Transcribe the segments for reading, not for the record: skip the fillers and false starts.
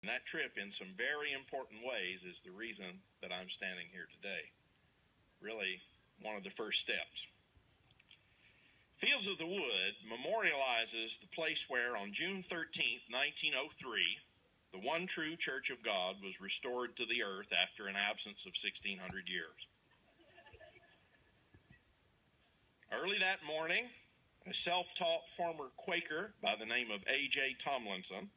And that trip, in some very important ways, is the reason that I'm standing here today. Really, one of the first steps. Fields of the Wood memorializes the place where, on June 13th, 1903, the one true Church of God was restored to the earth after an absence of 1,600 years. Early that morning, a self-taught former Quaker by the name of A.J. Tomlinson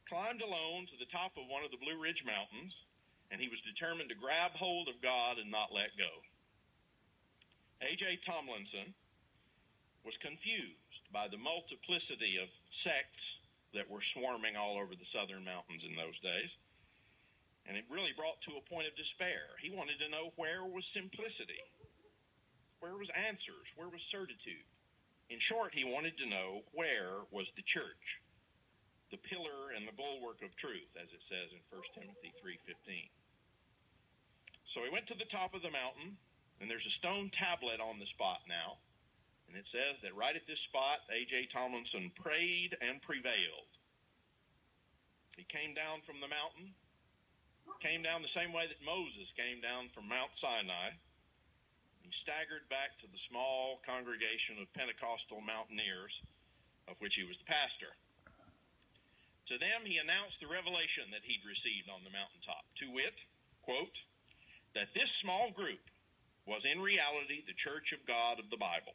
climbed alone to the top of one of the Blue Ridge Mountains, and he was determined to grab hold of God and not let go. A.J. Tomlinson was confused by the multiplicity of sects that were swarming all over the southern mountains in those days, and it really brought to a point of despair. He wanted to know, where was simplicity? Where was answers? Where was certitude? In short, he wanted to know, where was the church? The pillar and the bulwark of truth, as it says in 1 Timothy 3:15. So he went to the top of the mountain, and there's a stone tablet on the spot now, and it says that right at this spot, A.J. Tomlinson prayed and prevailed. He came down from the mountain, came down the same way that Moses came down from Mount Sinai. He staggered back to the small congregation of Pentecostal mountaineers, of which he was the pastor. To them, he announced the revelation that he'd received on the mountaintop, to wit, quote, that this small group was in reality the Church of God of the Bible,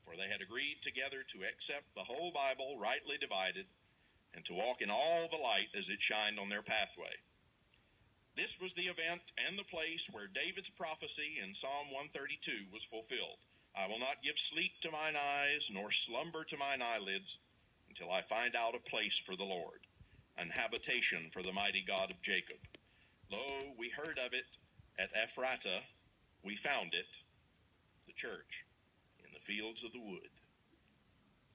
for they had agreed together to accept the whole Bible rightly divided and to walk in all the light as it shined on their pathway. This was the event and the place where David's prophecy in Psalm 132 was fulfilled. I will not give sleep to mine eyes, nor slumber to mine eyelids, until I find out a place for the Lord, an habitation for the mighty God of Jacob. Lo, we heard of it at Ephrata, we found it, the church, in the fields of the wood.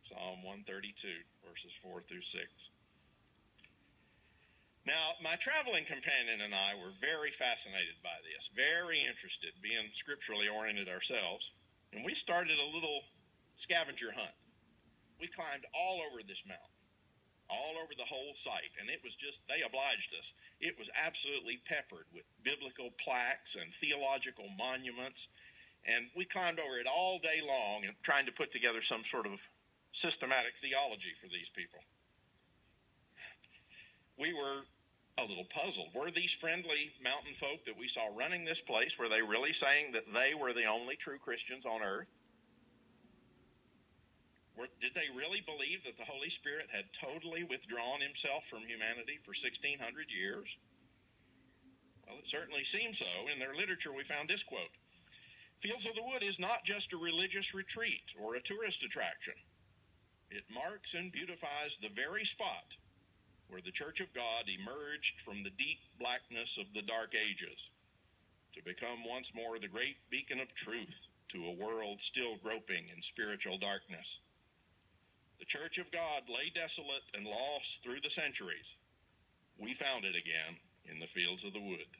Psalm 132, verses 4 through 6. Now, my traveling companion and I were very fascinated by this, very interested, being scripturally oriented ourselves, and we started a little scavenger hunt. We climbed all over this mountain, all over the whole site, and it was just, they obliged us. It was absolutely peppered with biblical plaques and theological monuments, and we climbed over it all day long and trying to put together some sort of systematic theology for these people. We were a little puzzled. Were these friendly mountain folk that we saw running this place, were they really saying that they were the only true Christians on earth? Did they really believe that the Holy Spirit had totally withdrawn himself from humanity for 1,600 years? Well, it certainly seems so. In their literature, we found this quote: Fields of the Wood is not just a religious retreat or a tourist attraction. It marks and beautifies the very spot where the Church of God emerged from the deep blackness of the dark ages to become once more the great beacon of truth to a world still groping in spiritual darkness. The Church of God lay desolate and lost through the centuries. We found it again in the fields of the wood.